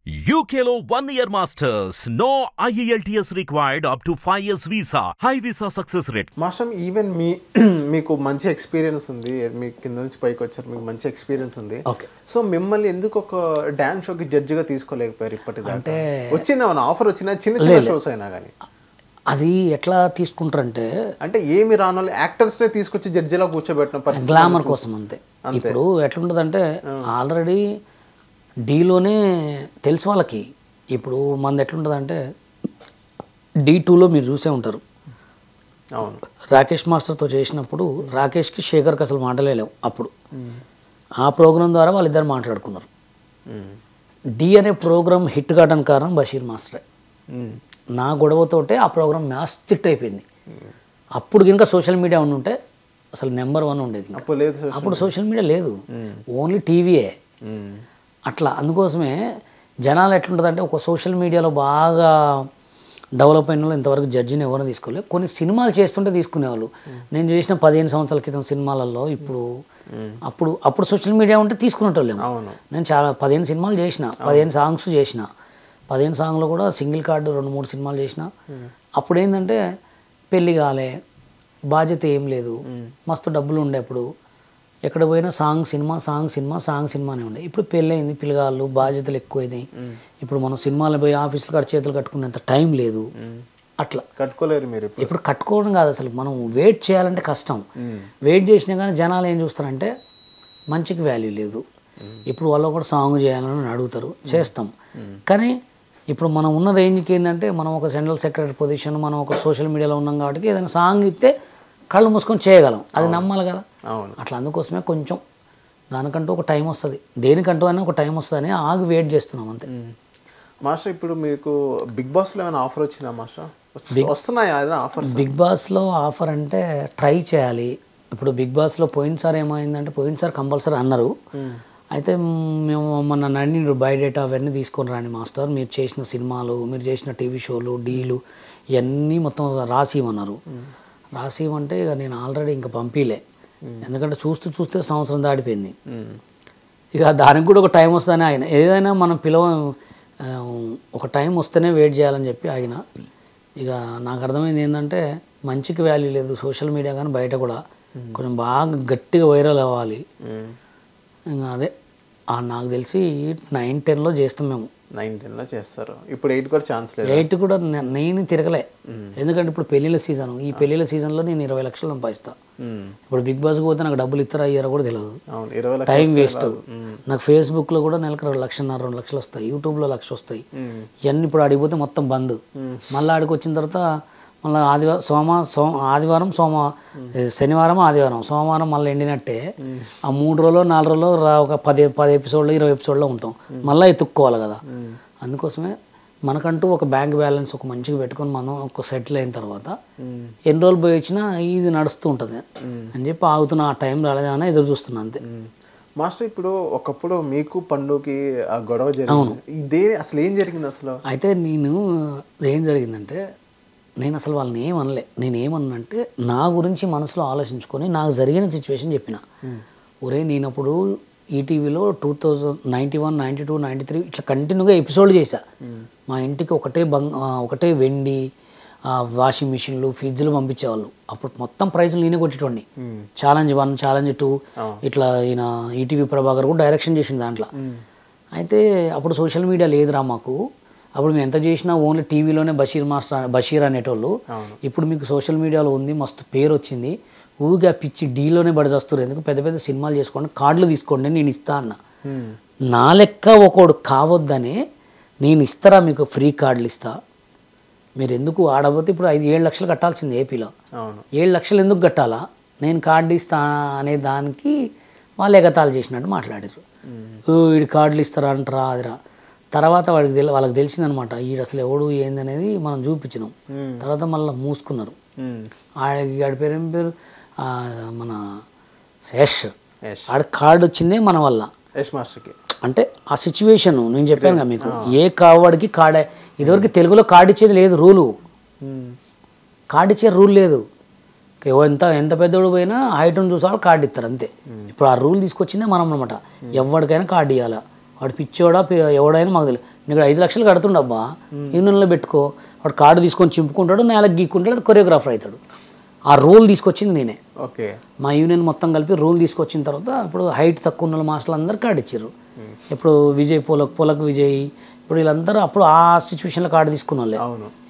UKలో 1 year masters. No IELTS required up to 5 years visa. High visa success rate. Master even మీకు మంచి experience ఉంది, మీకు కింద నుంచి పైకి వచ్చారు, మీకు మంచి ఎక్స్పీరియన్స్ ఉంది. సో మిమ్మల్ని ఎందుకు ఒక డాన్స్ షోకి జడ్జిగా తీసుకోలేకపోయారు ఇప్పటిదాకా? అంటే వచ్చిన ఆఫర్ వచ్చిన చిన్న చిన్న షోస్ అయినా కానీ అది ఎట్లా తీసుకుంటారంటే అంటే ఏమి రాను యాక్టర్స్నే తీసుకొచ్చి జడ్జిలా కూర్చోబెట్టిన పరిస్థితి గ్లామర్ కోసం అంతే. ఇప్పుడు ఎట్లుంటుందంటే ఆల్రెడీ డీలోనే తెలుసు వాళ్ళకి. ఇప్పుడు మనది ఎట్లుంటుందంటే D2లో మీరు చూసే ఉంటారు, అవును, రాకేష్ మాస్టర్తో చేసినప్పుడు రాకేష్కి శేఖర్కి అసలు మాటలే లేవు. అప్పుడు ఆ ప్రోగ్రాం ద్వారా వాళ్ళిద్దరు మాట్లాడుకున్నారు. డి అనే ప్రోగ్రాం హిట్ కావడానికి కారణం బషీర్ మాస్టరే. నా గొడవతోటే ఆ ప్రోగ్రాం మ్యాథ్స్ హిట్ అయిపోయింది. అప్పుడు కనుక సోషల్ మీడియా ఉండుంటే అసలు నెంబర్ 1 ఉండేది. అప్పుడు సోషల్ మీడియా లేదు, ఓన్లీ టీవీయే. అట్లా అందుకోసమే జనాలు ఎట్లుంటుందంటే ఒక సోషల్ మీడియాలో బాగా డెవలప్ అయిన వాళ్ళు ఇంతవరకు జడ్జిని ఎవరైనా తీసుకోలేదు. కొన్ని సినిమాలు చేస్తుంటే తీసుకునేవాళ్ళు. నేను చేసిన 15 సంవత్సరాల క్రితం సినిమాలలో ఇప్పుడు అప్పుడు సోషల్ మీడియా ఉంటే తీసుకునేటోళ్ళేమో. నేను చాలా 15 సినిమాలు చేసిన, 15 సాంగ్స్ చేసిన. 15 సాంగ్లో కూడా సింగిల్ కార్డు 2-3 సినిమాలు చేసిన. అప్పుడు ఏంటంటే పెళ్ళి కాలే, బాధ్యత ఏం లేదు, మస్తు డబ్బులు ఉండే. అప్పుడు ఎక్కడ పోయినా సాంగ్ సినిమానే ఉండే. ఇప్పుడు పెళ్ళయింది, పిల్లగాళ్ళు, బాధ్యతలు ఎక్కువైనాయి. ఇప్పుడు మనం సినిమాలు పోయి ఆఫీసులు చేతులు కట్టుకునేంత టైం లేదు. అట్లా కట్టుకోలేరు మీరు. ఇప్పుడు కట్టుకోవడం కాదు, అసలు మనం వెయిట్ చేయాలంటే కష్టం. వెయిట్ చేసినా కానీ జనాలు ఏం చూస్తారంటే మంచికి వాల్యూ లేదు. ఇప్పుడు వాళ్ళు కూడా సాంగ్ చేయాలని అడుగుతారు, చేస్తాం. కానీ ఇప్పుడు మనం ఉన్న రేంజ్కి ఏంటంటే మనం ఒక జనరల్ సెక్రటరీ పొజిషన్, మనం ఒక సోషల్ మీడియాలో ఉన్నాం కాబట్టి ఏదైనా సాంగ్ ఇస్తే కళ్ళు మూసుకొని చేయగలం, అది నమ్మాలి కదా. అట్లా అందుకోసమే కొంచెం దానికంటూ ఒక టైం వస్తుంది, దేనికంటూ అయినా ఒక టైం వస్తుంది అని ఆగి వెయిట్ చేస్తున్నాం అంతే. మాస్టర్ ఇప్పుడు మీకు బిగ్ బాస్లో ఏమైనా ఆఫర్ వచ్చిందా మాస్టర్? వస్తున్నాయా ఆఫర్? బిగ్ బాస్లో ఆఫర్ అంటే ట్రై చేయాలి. ఇప్పుడు బిగ్ బాస్లో పోయినసారి ఏమైందంటే పోయినసారి కంపల్సరీ అన్నారు. అయితే మేము మొన్న నన్ను బయోడేటా అవన్నీ తీసుకొని రాని మాస్టర్, మీరు చేసిన సినిమాలు, మీరు చేసిన టీవీ షోలు, డీలు ఇవన్నీ మొత్తం రాసిమన్నారు. రాసిమంటే ఇక నేను ఆల్రెడీ ఇంకా పంపిలే, ఎందుకంటే చూస్తే సంవత్సరం దాటిపోయింది. ఇక దానికి కూడా ఒక టైం వస్తుందని ఆయన ఏదైనా మనం ఒక టైం వస్తేనే వెయిట్ చేయాలని చెప్పి ఆయన. ఇక నాకు అర్థమైంది ఏంటంటే మంచికి వాల్యూ లేదు సోషల్ మీడియా కానీ బయట కూడా కొంచెం బాగా గట్టిగా వైరల్ అవ్వాలి. ఇంకా అదే నాకు తెలిసి 9-10లో చేస్తాం మేము. 9-10లో చేస్తారు. ఇప్పుడు 8 కూడా ఛాన్స్ లేదు. 8 కూడా నేను తిరగలే, ఎందుకంటే ఇప్పుడు పెళ్ళిళ్ళ సీజన్. ఈ పెళ్ళిళ్ళ సీజన్లో నేను 20 లక్షలు సంపాదిస్తా. ఇప్పుడు బిగ్ బాస్కి పోతే నాకు డబ్బులు ఇయ్యారో కూడా తెలియదు, టైం వేస్ట్. నాకు ఫేస్బుక్లో కూడా నెలకు 1.5-2 లక్షలు వస్తాయి, యూట్యూబ్లో 1 లక్ష వస్తాయి. ఇవన్నీ ఇప్పుడు ఆడిపోతే మొత్తం బంద్. మళ్ళీ ఆడికి వచ్చిన తర్వాత మళ్ళీ ఆదివారం శనివారం ఆదివారం సోమవారం మళ్ళీ ఎండినట్టే. ఆ 3 రోజులు 4 రోజులు ఒక 10 ఎపిసోడ్లు 20 ఎపిసోడ్లో ఉంటాం, మళ్ళీ ఎత్తుక్కోవాలి కదా. అందుకోసమే మనకంటూ ఒక బ్యాంక్ బ్యాలెన్స్ ఒక మంచిగా పెట్టుకొని మనం ఒక సెటిల్ అయిన తర్వాత ఎన్ని రోజులు పోయి వచ్చినా ఇది నడుస్తూ ఉంటుంది అని చెప్పి ఆగుతున్నా. ఆ టైం రాలేదని ఎదురు చూస్తున్నా అంతే. మాస్టర్ ఇప్పుడు ఒకప్పుడు మీకు పండుకి ఆ గొడవ జరిగింది, ఇదే అసలు ఏం జరిగింది అసలు? అయితే ఏం జరిగిందంటే నేను అసలు వాళ్ళని ఏమనలే. నేనేమన్నంటే నా గురించి మనసులో ఆలోచించుకొని నాకు జరిగిన సిచ్యువేషన్ చెప్పిన. ఒరే నేనప్పుడు ఈటీవీలో 2091, 92, 93 ఇట్లా కంటిన్యూగా ఎపిసోడ్ చేశా. మా ఇంటికి ఒకటే వెండి, వాషింగ్ మిషన్లు, ఫ్రిడ్జ్లు పంపించేవాళ్ళు. అప్పుడు మొత్తం ప్రైజులు నేనే కొట్టేటోడిని. ఛాలెంజ్ 1, ఛాలెంజ్ 2 ఇట్లా ఈయన ఈటీవీ ప్రభాకర్ కూడా డైరెక్షన్ చేసింది దాంట్లో. అయితే అప్పుడు సోషల్ మీడియా లేదురా మాకు. అప్పుడు మేము ఎంత చేసినా ఓన్లీ టీవీలోనే బషీర్ అనేటోళ్ళు. ఇప్పుడు మీకు సోషల్ మీడియాలో ఉంది, మస్తు పేరు వచ్చింది. ఊరిగా పిచ్చి డీలోనే బడిచేస్తారు, ఎందుకు పెద్ద పెద్ద సినిమాలు చేసుకోండి, కార్డులు తీసుకోండి, నేను ఇస్తా అన్న. నా లెక్క ఒకడు కావద్దనే నేను ఇస్తారా మీకు ఫ్రీ కార్డులు ఇస్తా, మీరు ఎందుకు ఆడబోతే ఇప్పుడు 5-7 లక్షలు కట్టాల్సింది ఏపీలో. 7 లక్షలు ఎందుకు కట్టాలా, నేను కార్డు ఇస్తా అనే దానికి వాళ్ళు ఎగతాళి చేసినట్టు మాట్లాడారు. వీడి కార్డులు ఇస్తారా అంటారా అదిరా. తర్వాత వాళ్ళకి తెలిసిందనమాట ఈడు అసలు ఎవడు ఏందనేది మనం చూపించినాం. తర్వాత మళ్ళీ మూసుకున్నారు. ఆడి పేరు ఏం పేరు మన యష్, ఆడ కార్డు వచ్చిందే మన వల్ల. అంటే ఆ సిచ్యువేషన్ నేను చెప్పాను కదా మీకు, ఏ కావాడికి కార్డే. ఇదివరకు తెలుగులో కార్డు ఇచ్చేది లేదు, కార్డు ఇచ్చే రూల్ లేదు. ఎంత పెద్దోడు పోయినా హైట్ను చూసాడు కార్డు ఇస్తారు అంతే. ఇప్పుడు ఆ రూల్ తీసుకొచ్చిందే మనం అనమాట. ఎవరికైనా కార్డు ఇవ్వాలా, వాడు పిచ్చోడా ఎవడైనా మాకు తెలియదు. నీకు 5 లక్షలు కడుతుండబ్బా, యూనియన్లో పెట్టుకో. వాడు కార్డు తీసుకొని చింపుకుంటాడు, నేలకు గీక్కుంటాడు, అది కొరియోగ్రాఫర్ అవుతాడు. ఆ రోల్ తీసుకొచ్చింది నేనే. ఓకే. మా యూనియన్ మొత్తం కలిపి రోల్ తీసుకొచ్చిన తర్వాత ఇప్పుడు హైట్ తక్కువ ఉన్న మాస్టర్లు అందరూ కార్డు ఇచ్చారు. ఇప్పుడు విజయ్ పొలక్ విజయ్, ఇప్పుడు వీళ్ళందరూ అప్పుడు ఆ సిచ్యువేషన్లో కార్డు తీసుకున్న వాళ్ళే.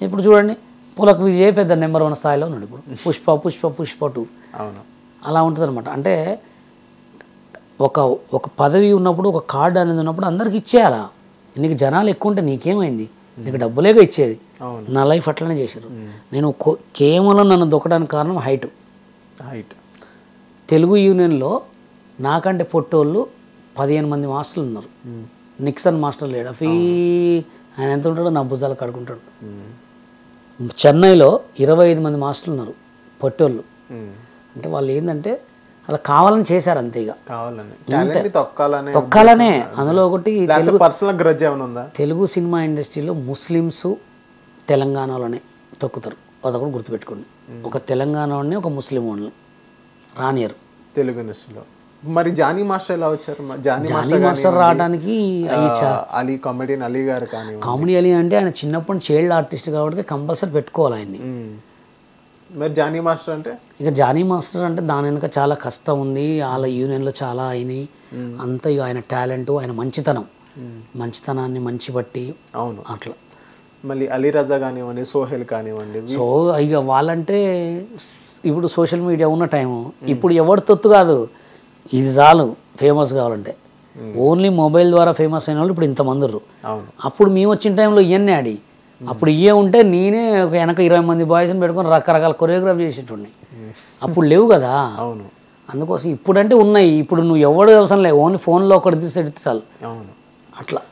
ఇప్పుడు చూడండి, పొలక్ విజయ్ పెద్ద నెంబర్ 1 స్థాయిలో ఉన్నాడు. ఇప్పుడు పుష్ప 2 అలా ఉంటుంది అనమాట. అంటే ఒక పదవి ఉన్నప్పుడు, ఒక కార్డు అనేది ఉన్నప్పుడు అందరికి ఇచ్చేయాలా. నీకు జనాలు ఎక్కువ ఉంటే నీకేమైంది, నీకు డబ్బులేగా ఇచ్చేది. నా లైఫ్ అట్లనే చేశారు. నేను కేవలం నన్ను దొక్కడానికి కారణం హైట్. తెలుగు యూనియన్లో నాకంటే పొట్టోళ్ళు 15 మంది మాస్టర్లు ఉన్నారు. నిక్సన్ మాస్టర్ లేడు, ఆయన ఎంత ఉంటాడో నా భుజాలు కడుకుంటాడు. చెన్నైలో 25 మంది మాస్టర్లు ఉన్నారు పొట్టోళ్ళు. అంటే వాళ్ళు ఏంటంటే అలా కావాలని చేశారు అంతే. ఇక తొక్కాలనే. అందులో ఒకటి తెలుగు సినిమా ఇండస్ట్రీలో ముస్లిమ్స్ తెలంగాణలోనే తొక్కుతారు, అదొకటి గుర్తుపెట్టుకోండి. ఒక తెలంగాణ వాడిని, ఒక ముస్లిం వాడిని రానియరు తెలుగు ఇండస్ట్రీలో. మరి జానీ మాస్టర్ ఎలా వచ్చారు? జానీ మాస్టర్ రావడానికి అలీ కామెడియన్ అలీ గారు కానీ, కామెడీ అలీ అంటే ఆయన చిన్నప్పటి చైల్డ్ ఆర్టిస్ట్ కాబట్టి కంపల్సరీ పెట్టుకోవాలి ఆయన్ని. మరి జానీ మాస్టర్ అంటే ఇక జానీ మాస్టర్ అంటే దాని వెనుక చాలా కష్టం ఉంది. వాళ్ళ యూనియన్లో చాలా అయినాయి అంతా. ఇక ఆయన టాలెంట్, ఆయన మంచితనాన్ని మంచి బట్టి అట్లా. మళ్ళీ అలీ రజా కానివ్వండి, సోహెల్ కానివ్వండి. సో ఇక వాళ్ళంటే ఇప్పుడు సోషల్ మీడియా ఉన్న టైము, ఇప్పుడు ఎవరి తొత్తు కాదు, ఇది చాలు ఫేమస్ కావాలంటే. ఓన్లీ మొబైల్ ద్వారా ఫేమస్ అయిన వాళ్ళు ఇప్పుడు ఇంతమంది ఉన్నారు. అప్పుడు మేము వచ్చిన టైంలో ఇవన్నీ ఆడి, అప్పుడు ఇవే ఉంటే నేనే ఒక వెనక 20 మంది బాయ్స్ని పెట్టుకొని రకరకాల కొరియోగ్రాఫ్ చేసేటోడిని. అప్పుడు లేవు కదా. అందుకోసం ఇప్పుడంటే ఉన్నాయి. ఇప్పుడు నువ్వు ఎవడు అవసరం లేదు, ఓన్లీ ఫోన్లో ఒకటి తీస్తే చాలు అట్లా.